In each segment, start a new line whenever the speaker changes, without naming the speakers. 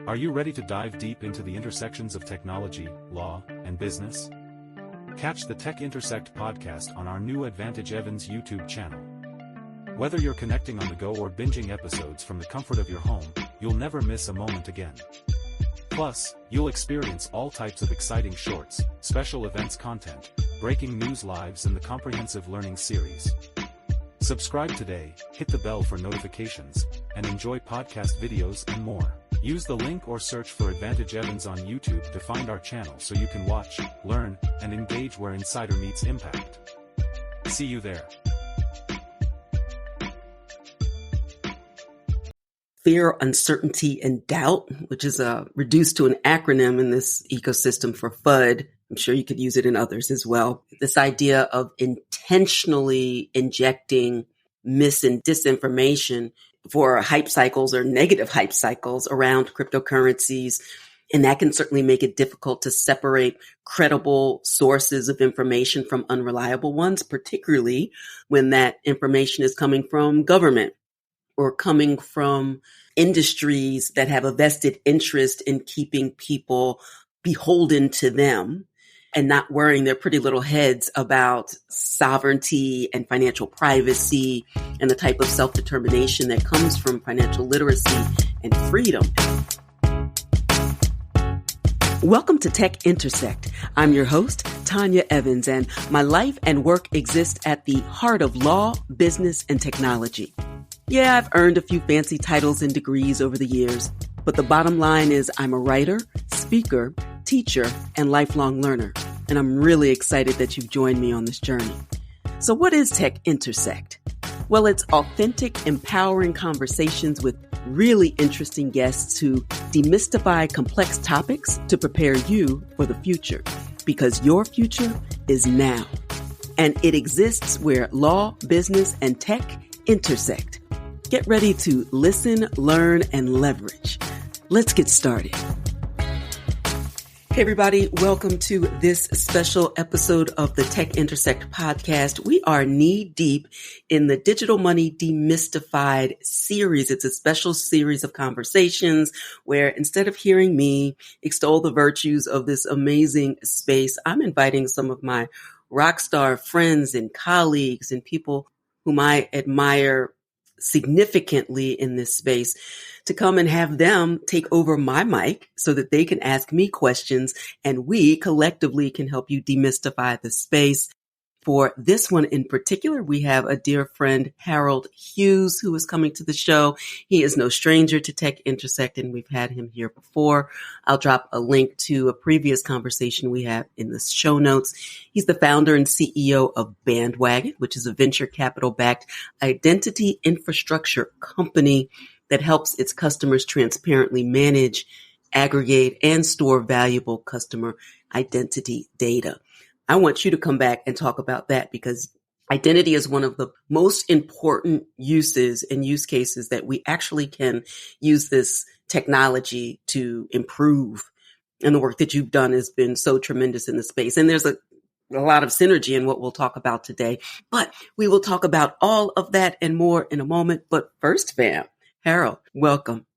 Are you ready to dive deep into the intersections of technology, law, and business? Catch the Tech Intersect podcast on our new Advantage Evans YouTube channel. Whether you're connecting on the go or binging episodes from the comfort of your home, you'll never miss a moment again. Plus, you'll experience all types of exciting shorts, special events content, breaking news lives, and the comprehensive learning series. Subscribe today, hit the bell for notifications, and enjoy podcast videos and more. Use the link or search for Advantage Evans on YouTube to find our channel so you can watch, learn, and engage where insider meets impact. See you there.
Fear, uncertainty, and doubt, which is reduced to an acronym in this ecosystem for FUD. I'm sure you could use it in others as well. This idea of intentionally injecting mis and disinformation for hype cycles or negative hype cycles around cryptocurrencies. And that can certainly make it difficult to separate credible sources of information from unreliable ones, particularly when that information is coming from government or coming from industries that have a vested interest in keeping people beholden to them and not worrying their pretty little heads about sovereignty and financial privacy and the type of self-determination that comes from financial literacy and freedom. Welcome to Tech Intersect. I'm your host, Tanya Evans, and my life and work exist at the heart of law, business, and technology. Yeah, I've earned a few fancy titles and degrees over the years, but the bottom line is I'm a writer, speaker, teacher, and lifelong learner. And I'm really excited that you've joined me on this journey. So what is Tech Intersect? Well, it's authentic, empowering conversations with really interesting guests who demystify complex topics to prepare you for the future. Because your future is now. And it exists where law, business, and tech intersect. Get ready to listen, learn, and leverage. Let's get started. Hey everybody, welcome to this special episode of the Tech Intersect podcast. We are knee deep in the Digital Money Demystified series. It's a special series of conversations where instead of hearing me extol the virtues of this amazing space, I'm inviting some of my rock star friends and colleagues and people whom I admire significantly in this space to come and have them take over my mic so that they can ask me questions and we collectively can help you demystify the space. For this one in particular, we have a dear friend, Harold Hughes, who is coming to the show. He is no stranger to Tech Intersect, and we've had him here before. I'll drop a link to a previous conversation we had in the show notes. He's the founder and CEO of Bandwagon, which is a venture capital-backed identity infrastructure company that helps its customers transparently manage, aggregate, and store valuable customer identity data. I want you to come back and talk about that because identity is one of the most important uses and use cases that we actually can use this technology to improve. And the work that you've done has been so tremendous in the space. And there's a lot of synergy in what we'll talk about today. But we will talk about all of that and more in a moment. But first, fam, Harold, welcome.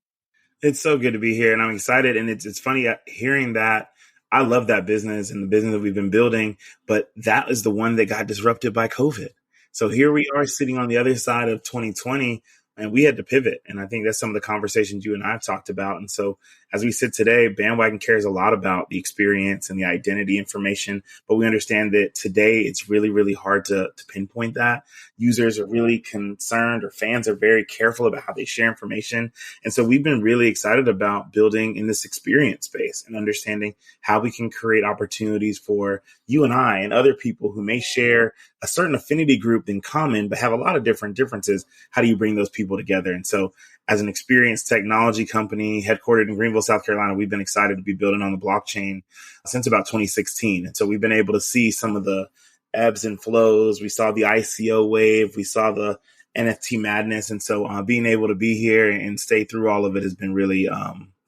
It's so good to be here, and I'm excited. And it's funny hearing that. I love that business and the business that we've been building, but that is the one that got disrupted by COVID. So here we are sitting on the other side of 2020, and we had to pivot. And I think that's some of the conversations you and I have talked about. And so as we sit today, Bandwagon cares a lot about the experience and the identity information, but we understand that today it's really, really hard to pinpoint that. Users are really concerned, or fans are very careful about how they share information. And so we've been really excited about building in this experience space and understanding how we can create opportunities for you and I and other people who may share a certain affinity group in common, but have a lot of different differences. How do you bring those people together? And so as an experienced technology company headquartered in Greenville, South Carolina, we've been excited to be building on the blockchain since about 2016. And so we've been able to see some of the ebbs and flows. We saw the ICO wave. We saw the NFT madness. And so being able to be here and stay through all of it has been really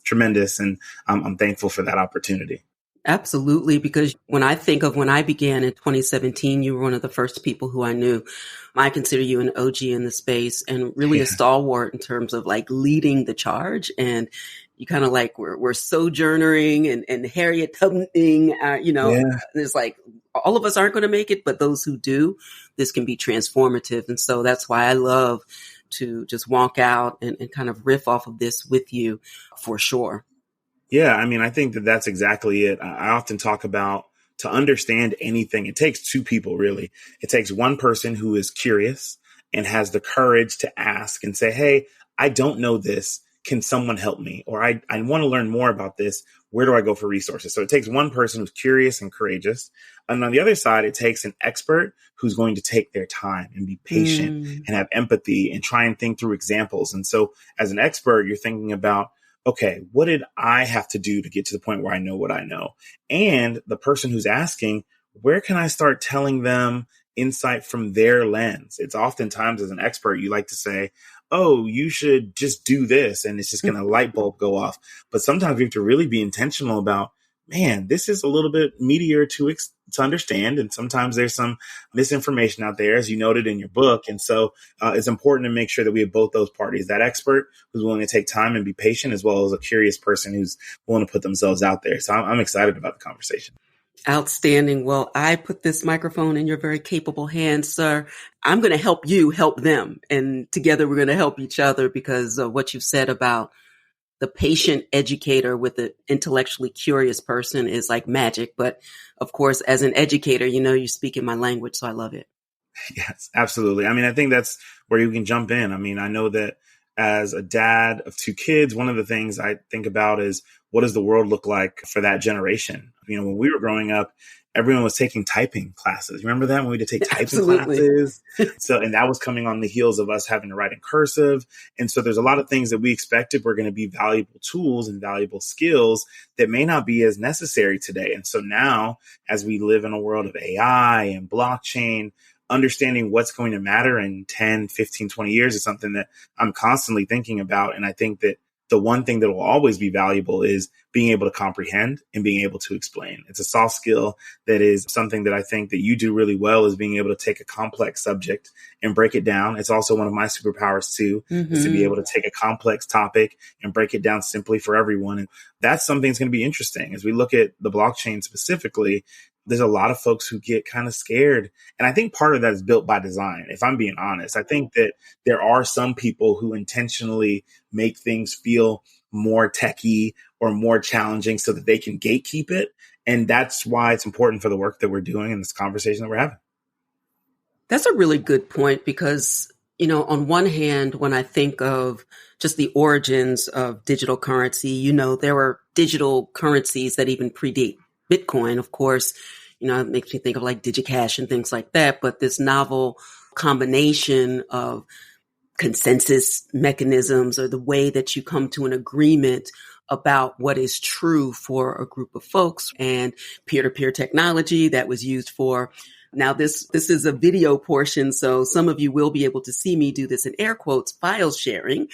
tremendous. And I'm thankful for that opportunity.
Absolutely, because when I think of when I began in 2017, you were one of the first people who I knew. I consider you an OG in the space and really a stalwart in terms of like leading the charge and you kind of like, we're sojournering and Harriet Tubmaning,
Yeah.
there's like, all of us aren't going to make it, but those who do, this can be transformative. And so that's why I love to just walk out and kind of riff off of this with you for sure.
Yeah. I mean, I think that that's exactly it. I often talk about, to understand anything, it takes two people, really. It takes one person who is curious and has the courage to ask and say, hey, I don't know this. Can someone help me? Or I want to learn more about this. Where do I go for resources? So it takes one person who's curious and courageous. And on the other side, it takes an expert who's going to take their time and be patient and have empathy and try and think through examples. And so as an expert, you're thinking about, okay, what did I have to do to get to the point where I know what I know? And the person who's asking, where can I start telling them insight from their lens? It's oftentimes as an expert, you like to say, oh, you should just do this, and it's just going to light bulb go off. But sometimes we have to really be intentional about, man, this is a little bit meatier to understand. And sometimes there's some misinformation out there, as you noted in your book. And so it's important to make sure that we have both those parties, that expert who's willing to take time and be patient, as well as a curious person who's willing to put themselves out there. So I'm excited about the conversation.
Outstanding. Well, I put this microphone in your very capable hands, sir. I'm going to help you help them. And together we're going to help each other, because of what you've said about the patient educator with the intellectually curious person is like magic. But of course, as an educator, you speak in my language, so I love it.
Yes, absolutely. I mean, I think that's where you can jump in. I mean, I know that as a dad of two kids, one of the things I think about is, what does the world look like for that generation? When we were growing up, everyone was taking typing classes. Remember that when we had to take typing
Absolutely.
classes? And that was coming on the heels of us having to write in cursive. And so there's a lot of things that we expected were going to be valuable tools and valuable skills that may not be as necessary today. And so now, as we live in a world of AI and blockchain, understanding what's going to matter in 10, 15, 20 years is something that I'm constantly thinking about. And I think that the one thing that will always be valuable is being able to comprehend and being able to explain. It's a soft skill that is something that I think that you do really well, is being able to take a complex subject and break it down. It's also one of my superpowers too, is to be able to take a complex topic and break it down simply for everyone. And that's something that's going to be interesting as we look at the blockchain specifically. There's a lot of folks who get kind of scared. And I think part of that is built by design. If I'm being honest, I think that there are some people who intentionally make things feel more techie or more challenging so that they can gatekeep it. And that's why it's important for the work that we're doing and this conversation that we're having.
That's a really good point, because, on one hand, when I think of just the origins of digital currency, there were digital currencies that even predate Bitcoin, of course. It makes me think of like DigiCash and things like that. But this novel combination of consensus mechanisms, or the way that you come to an agreement about what is true for a group of folks, and peer-to-peer technology that was used for. Now, this is a video portion, so some of you will be able to see me do this in air quotes, file sharing.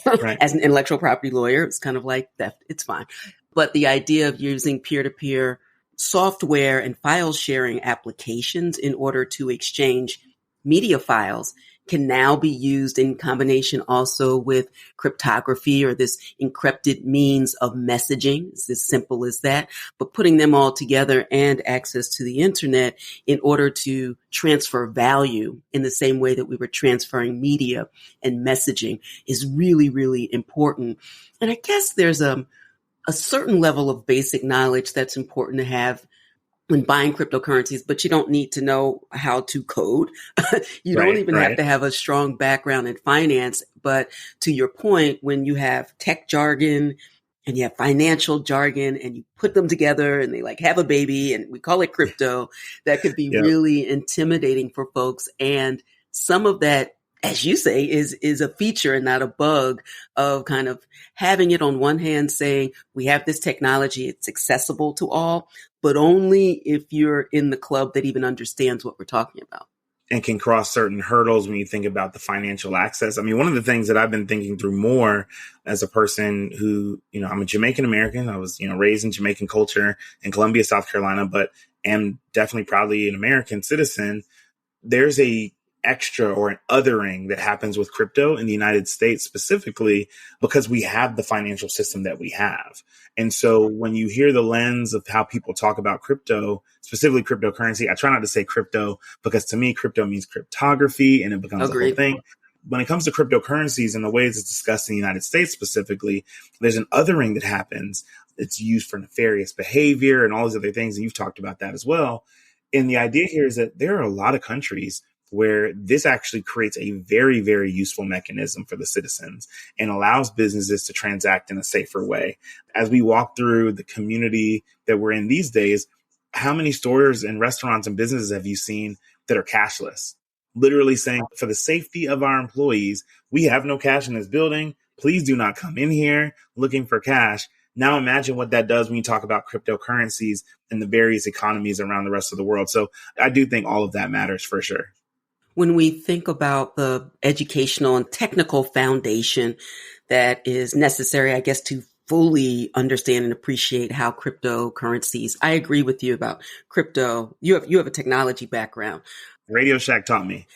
Right. As an intellectual property lawyer, it's kind of like theft. It's fine. But the idea of using peer-to-peer software and file sharing applications in order to exchange media files can now be used in combination also with cryptography, or this encrypted means of messaging. It's as simple as that. But putting them all together and access to the internet in order to transfer value in the same way that we were transferring media and messaging is really, really important. And I guess there's a certain level of basic knowledge that's important to have when buying cryptocurrencies, but you don't need to know how to code. You don't even have to have a strong background in finance. But to your point, when you have tech jargon and you have financial jargon and you put them together and they like have a baby and we call it crypto, that could be really intimidating for folks. And some of that, as you say, is a feature and not a bug of kind of having it on one hand saying, we have this technology, it's accessible to all, but only if you're in the club that even understands what we're talking about.
And can cross certain hurdles when you think about the financial access. I mean, one of the things that I've been thinking through more as a person who, I'm a Jamaican American. I was, raised in Jamaican culture in Columbia, South Carolina, but am definitely proudly an American citizen. There's a extra or an othering that happens with crypto in the United States specifically because we have the financial system that we have. And so when you hear the lens of how people talk about crypto, specifically cryptocurrency, I try not to say crypto because to me, crypto means cryptography and it becomes a whole thing. When it comes to cryptocurrencies and the ways it's discussed in the United States specifically, there's an othering that happens. It's used for nefarious behavior and all these other things. And you've talked about that as well. And the idea here is that there are a lot of countries where this actually creates a very, very useful mechanism for the citizens and allows businesses to transact in a safer way. As we walk through the community that we're in these days, how many stores and restaurants and businesses have you seen that are cashless? Literally saying, for the safety of our employees, we have no cash in this building. Please do not come in here looking for cash. Now imagine what that does when you talk about cryptocurrencies and the various economies around the rest of the world. So I do think all of that matters for sure.
When we think about the educational and technical foundation that is necessary, I guess, to fully understand and appreciate how cryptocurrencies, I agree with you about crypto. You have a technology background.
Radio Shack taught me.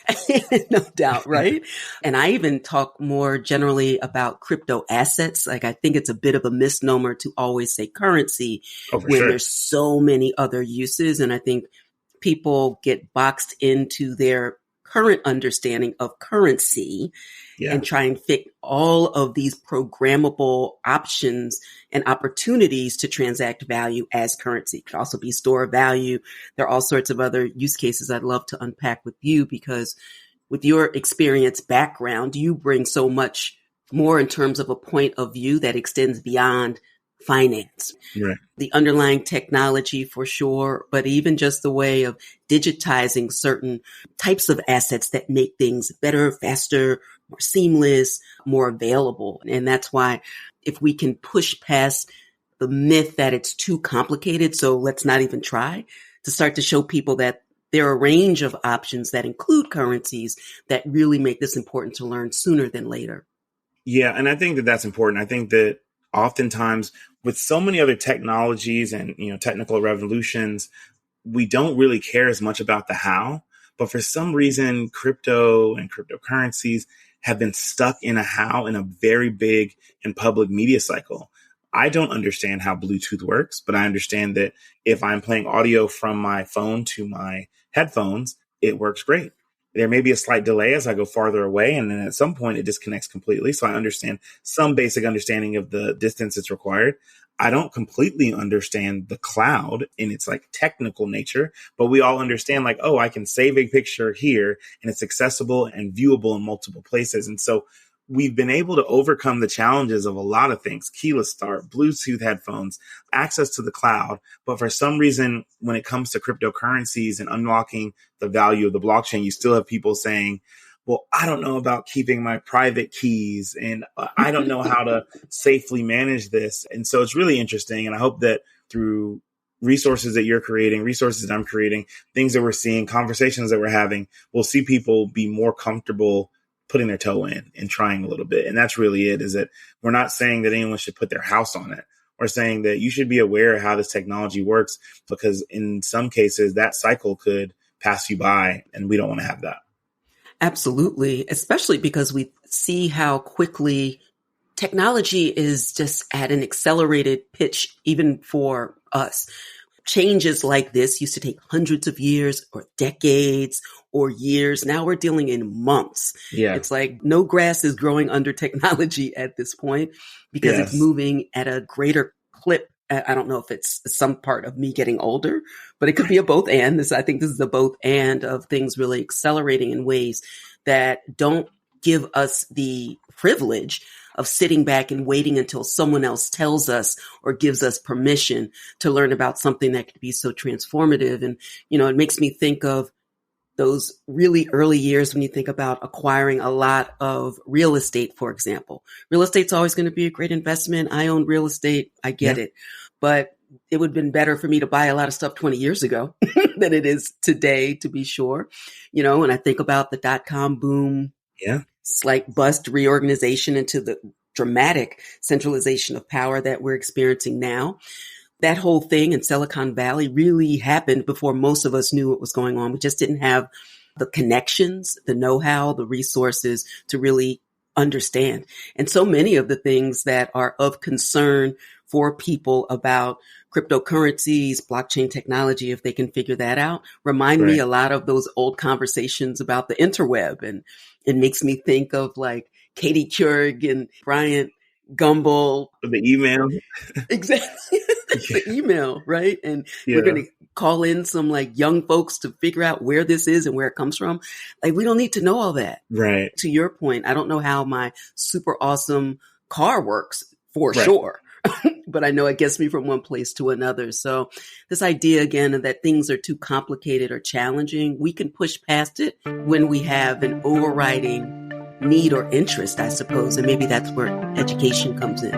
No doubt, right? And I even talk more generally about crypto assets. Like I think it's a bit of a misnomer to always say currency when there's so many other uses. And I think people get boxed into their current understanding of currency and try and fit all of these programmable options and opportunities to transact value as currency. It could also be store of value. There are all sorts of other use cases I'd love to unpack with you because with your experience background, you bring so much more in terms of a point of view that extends beyond finance, the underlying technology for sure, but even just the way of digitizing certain types of assets that make things better, faster, more seamless, more available. And that's why if we can push past the myth that it's too complicated, so let's not even try, to start to show people that there are a range of options that include currencies that really make this important to learn sooner than later.
Yeah, and I think that that's important. I think that oftentimes with so many other technologies and, technical revolutions, we don't really care as much about the how, but for some reason, crypto and cryptocurrencies have been stuck in a how in a very big and public media cycle. I don't understand how Bluetooth works, but I understand that if I'm playing audio from my phone to my headphones, it works great. There may be a slight delay as I go farther away, and then at some point it disconnects completely. So I understand some basic understanding of the distance it's required. I don't completely understand the cloud in its technical nature, but we all understand I can save a picture here and it's accessible and viewable in multiple places. And so we've been able to overcome the challenges of a lot of things, keyless start, Bluetooth headphones, access to the cloud. But for some reason, when it comes to cryptocurrencies and unlocking the value of the blockchain, you still have people saying, well, I don't know about keeping my private keys and I don't know how to safely manage this. And so it's really interesting. And I hope that through resources that you're creating, resources that I'm creating, things that we're seeing, conversations that we're having, we'll see people be more comfortable putting their toe in and trying a little bit. And that's really it, is that we're not saying that anyone should put their house on it. We're saying that you should be aware of how this technology works, because in some cases that cycle could pass you by and we don't want to have that.
Absolutely. Especially because we see how quickly technology is just at an accelerated pitch, even for us. Changes like this used to take hundreds of years or decades or years. Now we're dealing in months. Yeah. It's like no grass is growing under technology at this point because it's moving at a greater clip. I don't know if it's some part of me getting older, but it could be a both and. I think this is a both and of things really accelerating in ways that don't give us the privilege of sitting back and waiting until someone else tells us or gives us permission to learn about something that could be so transformative. And, it makes me think of those really early years when you think about acquiring a lot of real estate, for example. Real estate's always going to be a great investment. I own real estate. I get it. But it would have been better for me to buy a lot of stuff 20 years ago than it is today, to be sure. And I think about the dot-com boom. Yeah. Slight bust reorganization into the dramatic centralization of power that we're experiencing now. That whole thing in Silicon Valley really happened before most of us knew what was going on. We just didn't have the connections, the know-how, the resources to really understand. And so many of the things that are of concern for people about cryptocurrencies, blockchain technology, if they can figure that out, remind me a lot of those old conversations about the interweb. And it makes me think of like Katie Couric and Bryant Gumbel.
The email.
Exactly. The email, right? And we're going to call in some like young folks to figure out where this is and where it comes from. Like, we don't need to know all that.
Right.
To your point, I don't know how my super awesome car works for sure, but I know it gets me from one place to another. So this idea again that things are too complicated or challenging, we can push past it when we have an overriding need or interest, I suppose. And maybe that's where education comes in.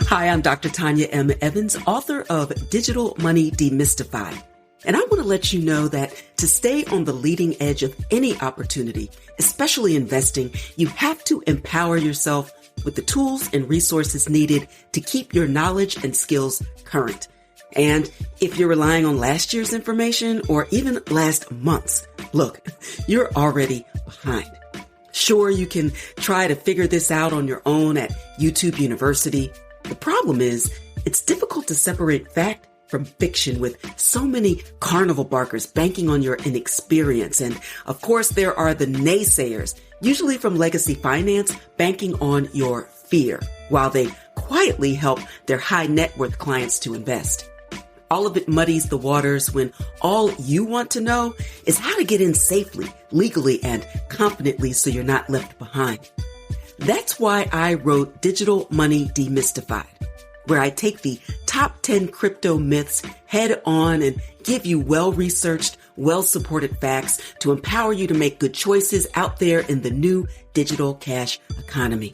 Hi, I'm Dr. Tanya M. Evans, author of Digital Money Demystified. And I want to let you know that to stay on the leading edge of any opportunity, especially investing, you have to empower yourself with the tools and resources needed to keep your knowledge and skills current. And if you're relying on last year's information or even last month's, look, you're already behind. Sure, you can try to figure this out on your own at YouTube University. The problem is, it's difficult to separate fact from fiction with so many carnival barkers banking on your inexperience. And of course, there are the naysayers, usually from legacy finance, banking on your fear, while they quietly help their high net worth clients to invest. All of it muddies the waters when all you want to know is how to get in safely, legally, and confidently so you're not left behind. That's why I wrote Digital Money Demystified, where I take the top 10 crypto myths head on and give you well-researched, well-supported facts to empower you to make good choices out there in the new digital cash economy.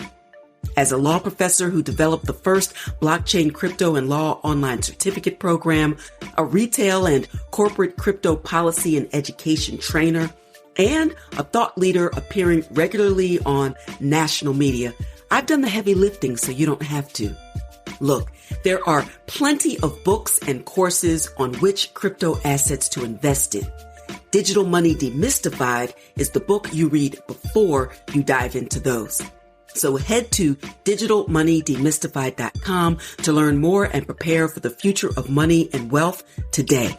As a law professor who developed the first blockchain crypto and law online certificate program, a retail and corporate crypto policy and education trainer, and a thought leader appearing regularly on national media, I've done the heavy lifting so you don't have to. Look, there are plenty of books and courses on which crypto assets to invest in. Digital Money Demystified is the book you read before you dive into those. So head to digitalmoneydemystified.com to learn more and prepare for the future of money and wealth today.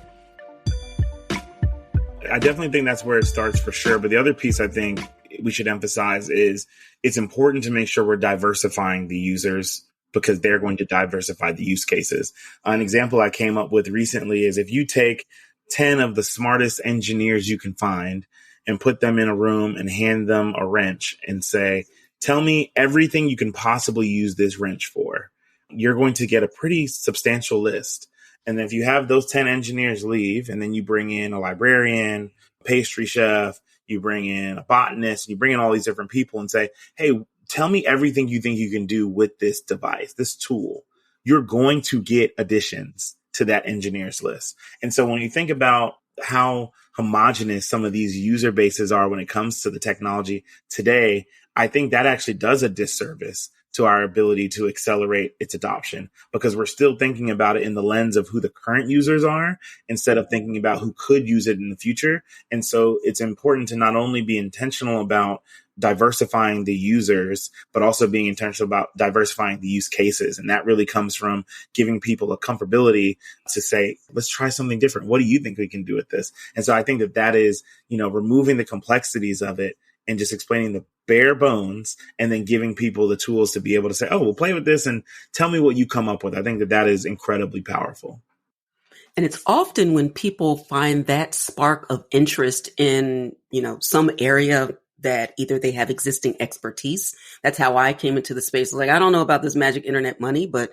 I definitely think that's where it starts for sure. But the other piece I think we should emphasize is it's important to make sure we're diversifying the users because they're going to diversify the use cases. An example I came up with recently is if you take 10 of the smartest engineers you can find and put them in a room and hand them a wrench and say, tell me everything you can possibly use this wrench for, you're going to get a pretty substantial list. And then if you have those 10 engineers leave, and then you bring in a librarian, pastry chef, you bring in a botanist, you bring in all these different people and say, hey, tell me everything you think you can do with this device, this tool. You're going to get additions to that engineer's list. And so when you think about how homogenous some of these user bases are when it comes to the technology today, I think that actually does a disservice to our ability to accelerate its adoption because we're still thinking about it in the lens of who the current users are instead of thinking about who could use it in the future. And so it's important to not only be intentional about diversifying the users, but also being intentional about diversifying the use cases. And that really comes from giving people a comfortability to say, let's try something different. What do you think we can do with this? And so I think that that is, removing the complexities of it and just explaining the bare bones and then giving people the tools to be able to say, oh, we'll play with this and tell me what you come up with. I think that that is incredibly powerful.
And it's often when people find that spark of interest in, some area that either they have existing expertise. That's how I came into the space. Like, I don't know about this magic internet money, but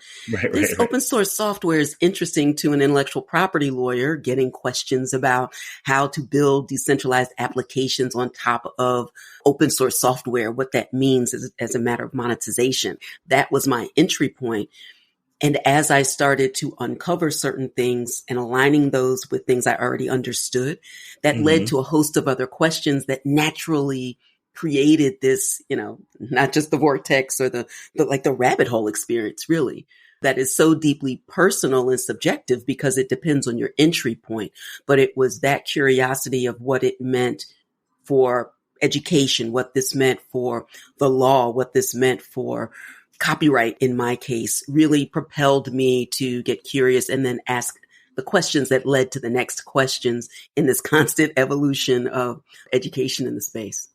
this open source software is interesting to an intellectual property lawyer getting questions about how to build decentralized applications on top of open source software, what that means as a matter of monetization. That was my entry point. And as I started to uncover certain things and aligning those with things I already understood, that led to a host of other questions that naturally created this, not just the vortex or the rabbit hole experience, really. that is so deeply personal and subjective because it depends on your entry point. But it was that curiosity of what it meant for education, what this meant for the law, what this meant for copyright in my case, really propelled me to get curious and then ask the questions that led to the next questions in this constant evolution of education in the space.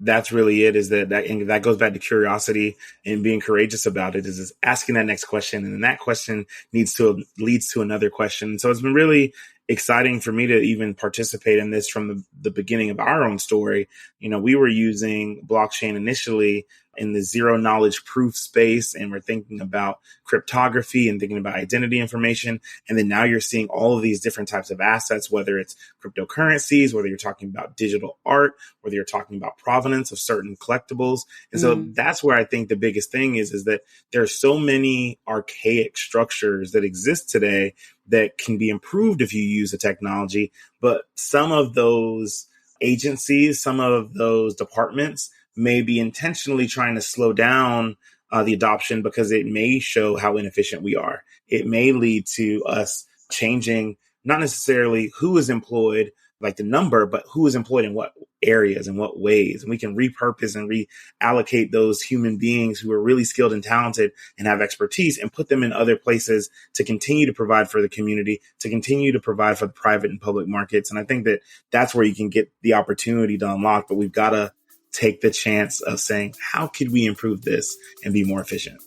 That's really it, is and that goes back to curiosity and being courageous about it, is asking that next question. And then that question leads to another question. So it's been really exciting for me to even participate in this from the beginning of our own story. We were using blockchain initially in the zero knowledge proof space, and we're thinking about cryptography and thinking about identity information. And then now you're seeing all of these different types of assets, whether it's cryptocurrencies, whether you're talking about digital art, whether you're talking about provenance of certain collectibles. And so that's where I think the biggest thing is that there are so many archaic structures that exist today that can be improved if you use the technology. But some of those agencies, some of those departments may be intentionally trying to slow down the adoption because it may show how inefficient we are. It may lead to us changing not necessarily who is employed, like the number, but who is employed in what areas and what ways. And we can repurpose and reallocate those human beings who are really skilled and talented and have expertise and put them in other places to continue to provide for the community, to continue to provide for the private and public markets. And I think that that's where you can get the opportunity to unlock, but we've got to take the chance of saying, how could we improve this and be more efficient?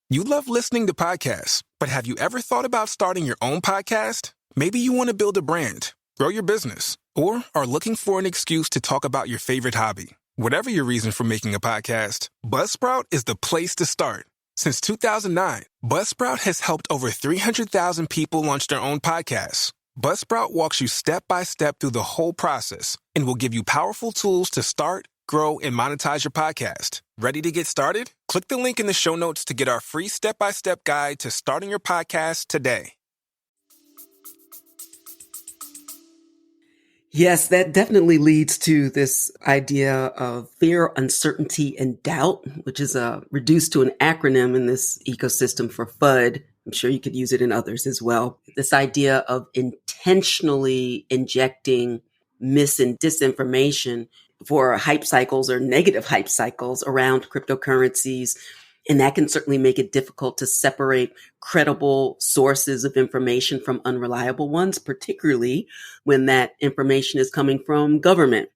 You love listening to podcasts, but have you ever thought about starting your own podcast? Maybe you want to build a brand, grow your business, or are looking for an excuse to talk about your favorite hobby. Whatever your reason for making a podcast, Buzzsprout is the place to start. Since 2009, Buzzsprout has helped over 300,000 people launch their own podcasts. Buzzsprout walks you step by step through the whole process and will give you powerful tools to start, grow, and monetize your podcast. Ready to get started? Click the link in the show notes to get our free step-by-step guide to starting your podcast today.
Yes, that definitely leads to this idea of fear, uncertainty, and doubt, which is reduced to an acronym in this ecosystem for FUD. I'm sure you could use it in others as well. This idea of intentionally injecting mis and disinformation for hype cycles or negative hype cycles around cryptocurrencies. And that can certainly make it difficult to separate credible sources of information from unreliable ones, particularly when that information is coming from government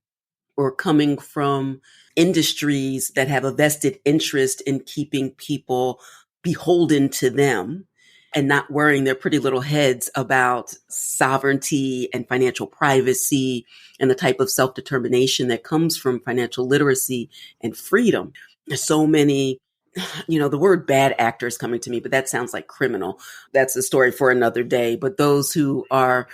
or coming from industries that have a vested interest in keeping people beholden to them and not worrying their pretty little heads about sovereignty and financial privacy and the type of self-determination that comes from financial literacy and freedom. There's so many, the word bad actor is coming to me, but that sounds like criminal. That's a story for another day. But those who are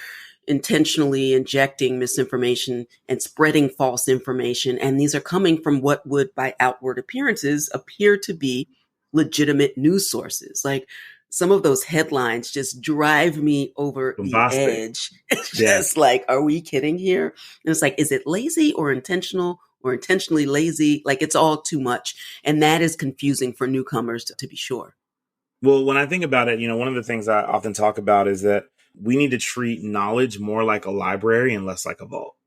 intentionally injecting misinformation and spreading false information, and these are coming from what would, by outward appearances, appear to be legitimate news sources. Like, some of those headlines just drive me over the edge. It's just like, are we kidding here? And it's like, is it lazy or intentional or intentionally lazy? Like, it's all too much. And that is confusing for newcomers to be sure.
Well, when I think about it, one of the things I often talk about is that we need to treat knowledge more like a library and less like a vault.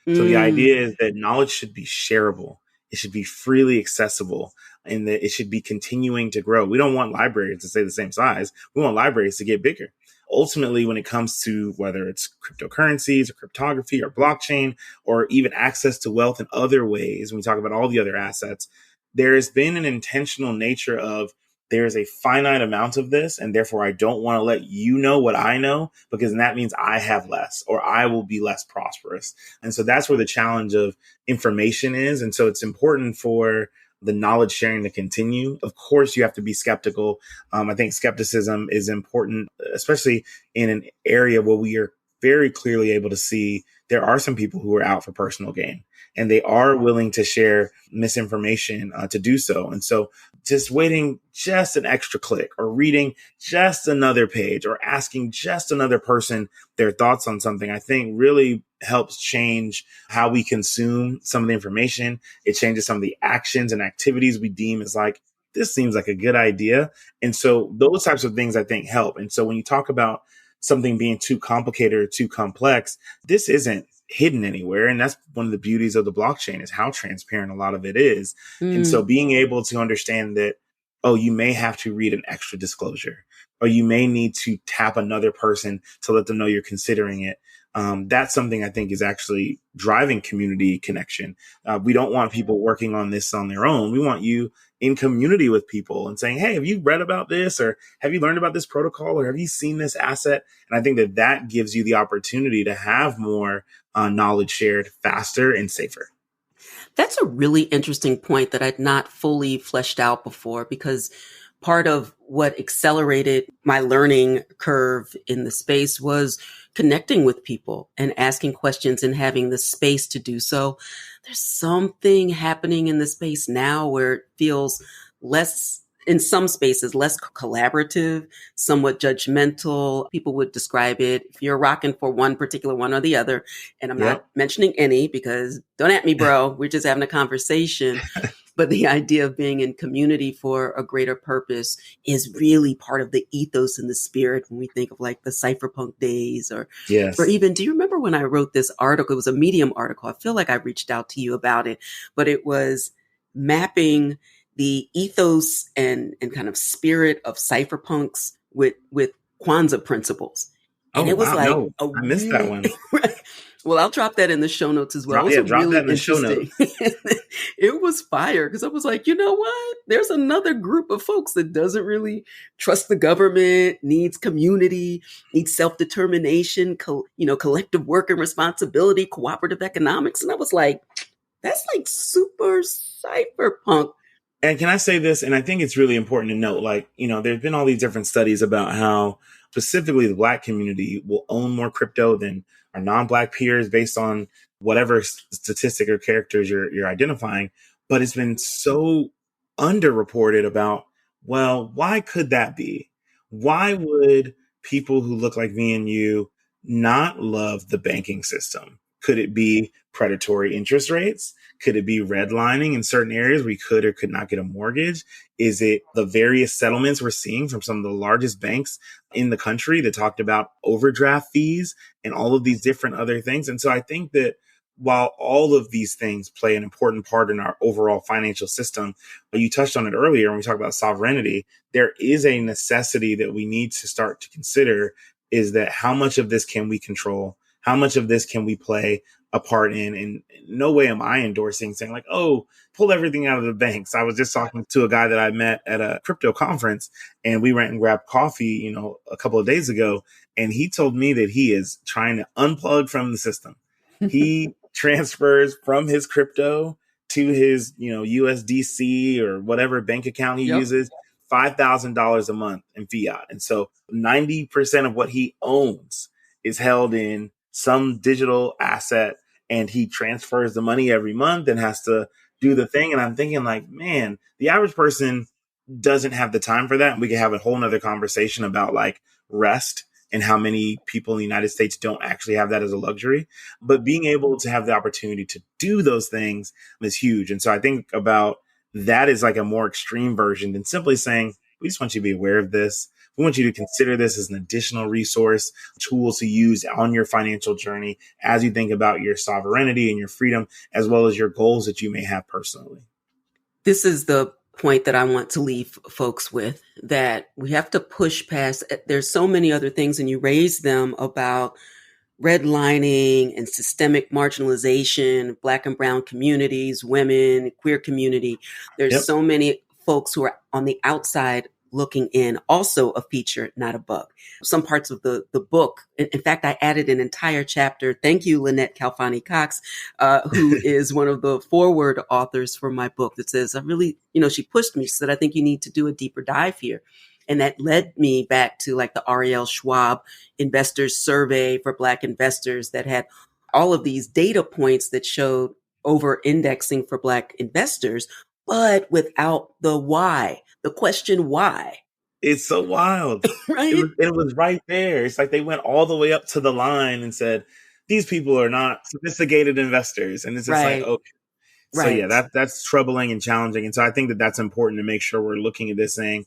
So the idea is that knowledge should be shareable. It should be freely accessible, and that it should be continuing to grow. We don't want libraries to stay the same size. We want libraries to get bigger. Ultimately, when it comes to whether it's cryptocurrencies or cryptography or blockchain, or even access to wealth in other ways, when we talk about all the other assets, there has been an intentional nature of there is a finite amount of this, and therefore I don't want to let you know what I know, because that means I have less or I will be less prosperous. And so that's where the challenge of information is. And so it's important for the knowledge sharing to continue. Of course, you have to be skeptical. I think skepticism is important, especially in an area where we are very clearly able to see there are some people who are out for personal gain. and they are willing to share misinformation to do so. And so just waiting just an extra click or reading just another page or asking just another person their thoughts on something, I think really helps change how we consume some of the information. It changes some of the actions and activities we deem as like, this seems like a good idea. And so those types of things I think help. And so when you talk about something being too complicated or too complex, this isn't hidden anywhere. And that's one of the beauties of the blockchain is how transparent a lot of it is. And so being able to understand that, oh, you may have to read an extra disclosure, or you may need to tap another person to let them know you're considering it. That's something I think is actually driving community connection. We don't want people working on this on their own. We want you in community with people and saying, hey, have you read about this? Or have you learned about this protocol? Or have you seen this asset? And I think that that gives you the opportunity to have more knowledge shared faster and safer.
That's a really interesting point that I'd not fully fleshed out before, because part of what accelerated my learning curve in the space was connecting with people and asking questions and having the space to do so. There's something happening in the space now where it feels less, in some spaces, less collaborative, somewhat judgmental. People would describe it, if you're rocking for one particular one or the other, and I'm not mentioning any because don't at me, bro. We're just having a conversation. But the idea of being in community for a greater purpose is really part of the ethos and the spirit when we think of like the cypherpunk days or even, do you remember when I wrote this article? It was a Medium article. I feel like I reached out to you about it, but it was mapping the ethos and kind of spirit of cypherpunks with Kwanzaa principles. And it was
I missed that one.
Well, I'll drop that in the show notes as well.
Drop that in the show notes.
It was fire because I was like, you know what? There's another group of folks that doesn't really trust the government, needs community, needs self-determination, collective work and responsibility, cooperative economics. And I was like, that's like super cypherpunk.
And can I say this? And I think it's really important to note, there's been all these different studies about how specifically the Black community will own more crypto than our non-Black peers based on whatever statistic or characters you're identifying. But it's been so underreported about, well, why could that be? Why would people who look like me and you not love the banking system? Could it be predatory interest rates? Could it be redlining in certain areas where you could or could not get a mortgage? Is it the various settlements we're seeing from some of the largest banks in the country that talked about overdraft fees and all of these different other things? And so I think that while all of these things play an important part in our overall financial system, you touched on it earlier when we talk about sovereignty, there is a necessity that we need to start to consider is that how much of this can we control? How much of this can we play a part in? And no way am I endorsing saying like, oh, pull everything out of the banks. I was just talking to a guy that I met at a crypto conference and we went and grabbed coffee, a couple of days ago. And he told me that he is trying to unplug from the system. He transfers from his crypto to his, USDC or whatever bank account he uses, $5,000 a month in fiat. And so 90% of what he owns is held in some digital asset, and he transfers the money every month and has to do the thing. And I'm thinking like, man, the average person doesn't have the time for that. We could have a whole nother conversation about like rest and how many people in the United States don't actually have that as a luxury. But being able to have the opportunity to do those things is huge. And so I think about that is like a more extreme version than simply saying, we just want you to be aware of this. We want you to consider this as an additional resource, tool to use on your financial journey as you think about your sovereignty and your freedom, as well as your goals that you may have personally.
This is the point that I want to leave folks with, that we have to push past. There's so many other things, and you raise them about redlining and systemic marginalization, Black and brown communities, women, queer community. There's so many folks who are on the outside looking in, also a feature, not a bug. Some parts of the book, in fact, I added an entire chapter. Thank you, Lynette Calfani Cox, who is one of the foreword authors for my book, that says, I really, she pushed me. She said, I think you need to do a deeper dive here. And that led me back to like the Ariel Schwab Investors Survey for Black investors that had all of these data points that showed over indexing for Black investors, but without the why, the question why,
It's so wild.
right?
It was right there. It's like they went all the way up to the line and said, these people are not sophisticated investors. And it's just like,
Right,
okay. So yeah,
right.
that's troubling and challenging. And so I think that that's important to make sure we're looking at this saying,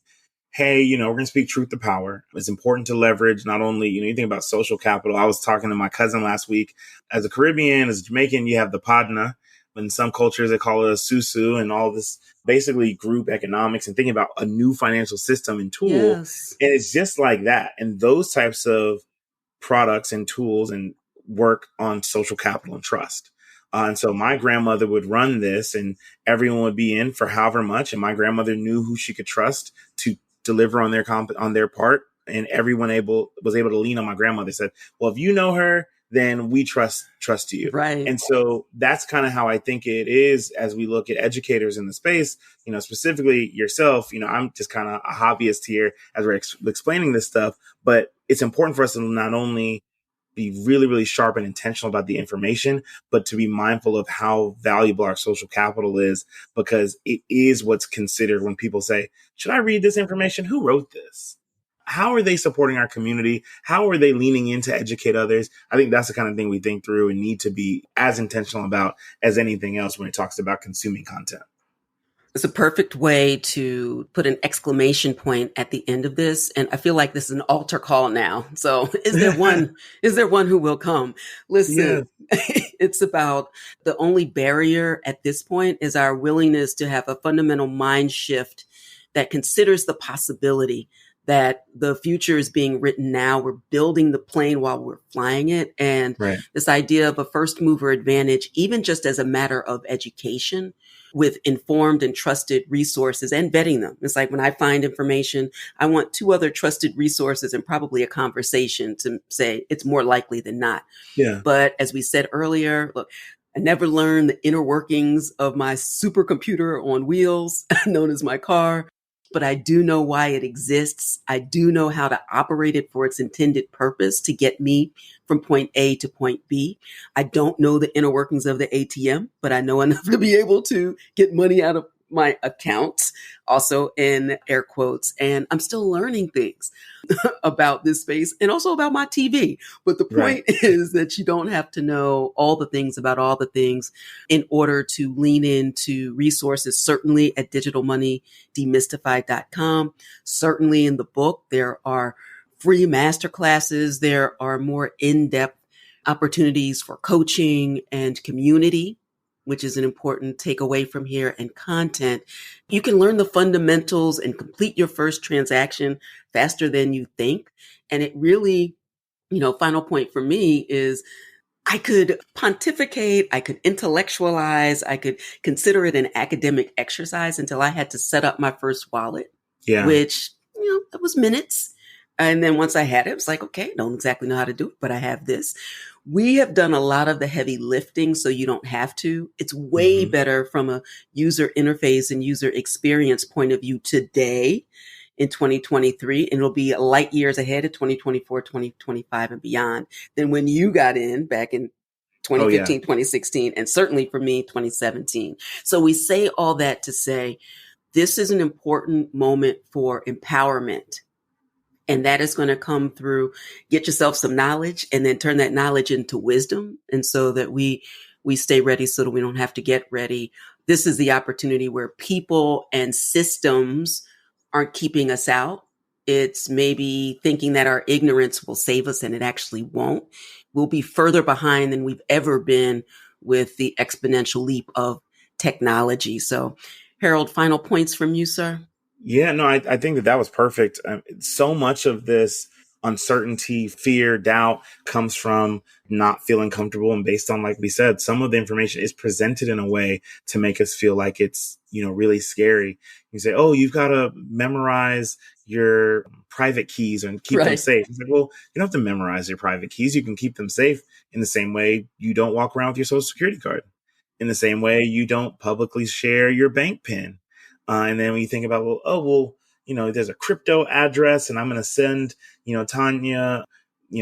hey, we're going to speak truth to power. It's important to leverage not only, you think about social capital. I was talking to my cousin last week. As a Caribbean, as a Jamaican, you have the padna. In some cultures, they call it a susu and all this basically group economics and thinking about a new financial system and tool.
Yes.
And it's just like that. And those types of products and tools and work on social capital and trust. And so my grandmother would run this and everyone would be in for however much. And my grandmother knew who she could trust to deliver on their part. And everyone was able to lean on my grandmother. Said, well, if you know her, then we trust you.
Right.
And so that's kind of how I think it is as we look at educators in the space, specifically yourself. I'm just kind of a hobbyist here as we're explaining this stuff, but it's important for us to not only be really, really sharp and intentional about the information, but to be mindful of how valuable our social capital is, because it is what's considered when people say, should I read this information? Who wrote this? How are they supporting our community? How are they leaning in to educate others? I think that's the kind of thing we think through and need to be as intentional about as anything else when it talks about consuming content.
It's a perfect way to put an exclamation point at the end of this. And I feel like this is an altar call now. So is there one who will come? Listen, It's about the only barrier at this point is our willingness to have a fundamental mind shift that considers the possibility that the future is being written now. We're building the plane while we're flying it. And this idea of a first mover advantage, even just as a matter of education, with informed and trusted resources and vetting them. It's like when I find information, I want 2 other trusted resources and probably a conversation to say it's more likely than not.
Yeah.
But as we said earlier, look, I never learned the inner workings of my supercomputer on wheels, known as my car, but I do know why it exists. I do know how to operate it for its intended purpose to get me from point A to point B. I don't know the inner workings of the ATM, but I know enough to be able to get money out of my accounts, also in air quotes. And I'm still learning things about this space and also about my TV. But the point is that you don't have to know all the things about all the things in order to lean into resources, certainly at digitalmoneydemystified.com. Certainly in the book, there are free masterclasses. There are more in-depth opportunities for coaching and community, which is an important takeaway from here, and content. You can learn the fundamentals and complete your first transaction faster than you think. And it really, final point for me is I could pontificate, I could intellectualize, I could consider it an academic exercise until I had to set up my first wallet, which, it was minutes. And then once I had it, it was like, okay, don't exactly know how to do it, but I have this. We have done a lot of the heavy lifting, so you don't have to. It's way better from a user interface and user experience point of view today in 2023. And it'll be light years ahead of 2024, 2025 and beyond than when you got in back in 2015, 2016, and certainly for me, 2017. So we say all that to say, this is an important moment for empowerment. And that is going to come through, get yourself some knowledge and then turn that knowledge into wisdom. And so that we stay ready so that we don't have to get ready. This is the opportunity where people and systems aren't keeping us out. It's maybe thinking that our ignorance will save us, and it actually won't. We'll be further behind than we've ever been with the exponential leap of technology. So, Harold, final points from you, sir?
Yeah, no, I think that was perfect. So much of this uncertainty, fear, doubt comes from not feeling comfortable. And based on, like we said, some of the information is presented in a way to make us feel like it's, really scary. You say, oh, you've got to memorize your private keys and keep them safe. It's like, well, you don't have to memorize your private keys. You can keep them safe in the same way you don't walk around with your social security card. In the same way you don't publicly share your bank PIN. And then when you think about, there's a crypto address and I'm going to send, Tanya,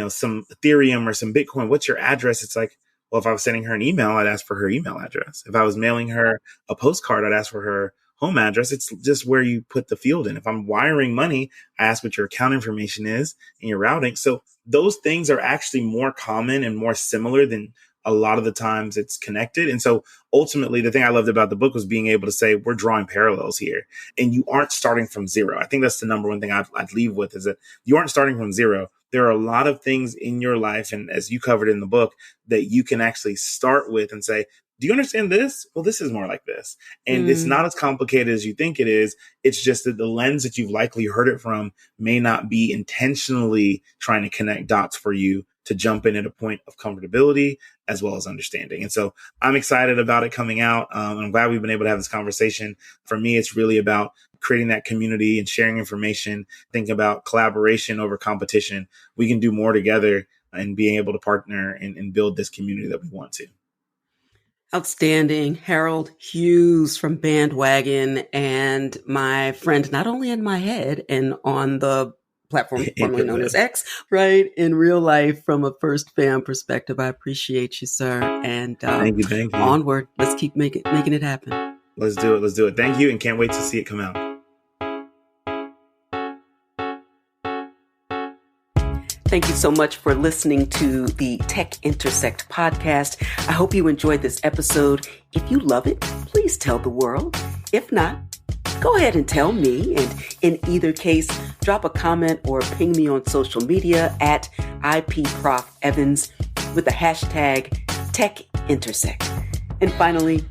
some Ethereum or some Bitcoin. What's your address? It's like, Well, if I was sending her an email, I'd ask for her email address. If I was mailing her a postcard, I'd ask for her home address. It's just where you put the field in. If I'm wiring money, I ask what your account information is and your routing. So those things are actually more common and more similar than a lot of the times it's connected. And so ultimately, the thing I loved about the book was being able to say, we're drawing parallels here and you aren't starting from zero. I think that's the number one thing I'd leave with, is that you aren't starting from zero. There are a lot of things in your life, and as you covered in the book, that you can actually start with and say, do you understand this? Well, this is more like this. And it's not as complicated as you think it is. It's just that the lens that you've likely heard it from may not be intentionally trying to connect dots for you to jump in at a point of comfortability as well as understanding. And so I'm excited about it coming out. I'm glad we've been able to have this conversation. For me, it's really about creating that community and sharing information, thinking about collaboration over competition. We can do more together and being able to partner and build this community that we want to.
Outstanding. Harold Hughes from Bandwagon, and my friend, not only in my head and on the platform formerly known as X, right? In real life, from a first fam perspective. I appreciate you, sir. And
thank you.
Onward. Let's keep making it happen.
Let's do it. Thank you, and can't wait to see it come out.
Thank you so much for listening to the Tech Intersect podcast. I hope you enjoyed this episode. If you love it, please tell the world. If not, go ahead and tell me. And in either case, drop a comment or ping me on social media at IPProfEvans with the hashtag TechIntersect. And finally,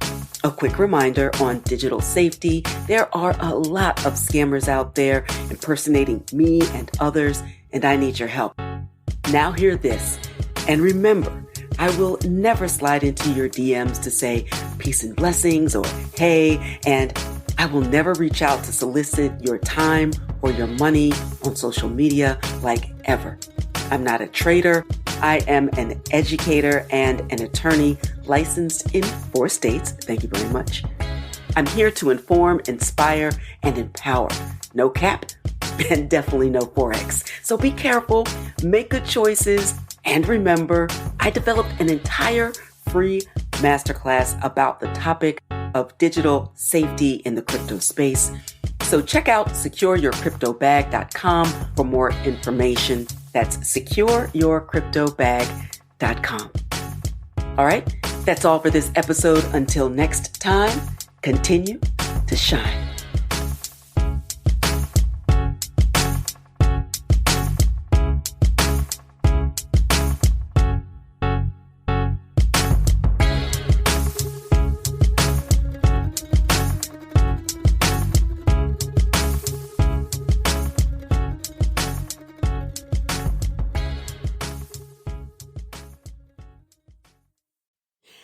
a quick reminder on digital safety. There are a lot of scammers out there impersonating me and others, and I need your help. Now hear this, and remember, I will never slide into your DMs to say peace and blessings or hey, and I will never reach out to solicit your time or your money on social media like ever. I'm not a trader. I am an educator and an attorney licensed in 4 states. Thank you very much. I'm here to inform, inspire, and empower. No cap, and definitely no Forex. So be careful, make good choices, and remember, I developed an entire free masterclass about the topic of digital safety in the crypto space. So check out secureyourcryptobag.com for more information. That's secureyourcryptobag.com. All right, that's all for this episode. Until next time, continue to shine.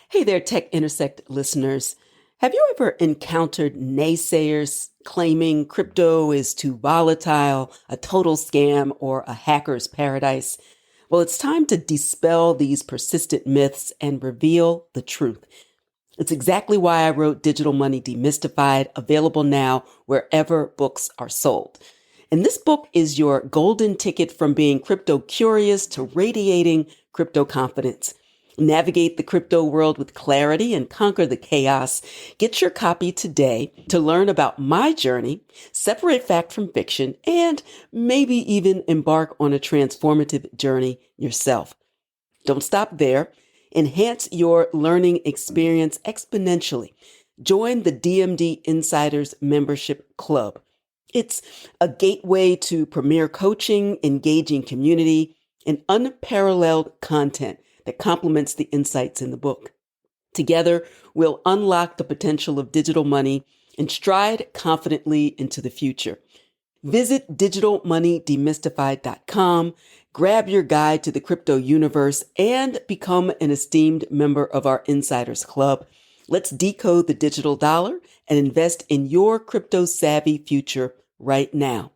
Hey there, Tech Intersect listeners. Have you ever encountered naysayers claiming crypto is too volatile, a total scam, or a hacker's paradise? Well, it's time to dispel these persistent myths and reveal the truth. It's exactly why I wrote Digital Money Demystified, available now wherever books are sold. And this book is your golden ticket from being crypto curious to radiating crypto confidence. Navigate the crypto world with clarity and conquer the chaos. Get your copy today to learn about my journey, separate fact from fiction, and maybe even embark on a transformative journey yourself. Don't stop there. Enhance your learning experience exponentially. Join the DMD Insiders Membership Club. It's a gateway to premier coaching, engaging community, and unparalleled content that complements the insights in the book. Together, we'll unlock the potential of digital money and stride confidently into the future. Visit digitalmoneydemystified.com, grab your guide to the crypto universe, and become an esteemed member of our Insiders Club. Let's decode the digital dollar and invest in your crypto-savvy future right now.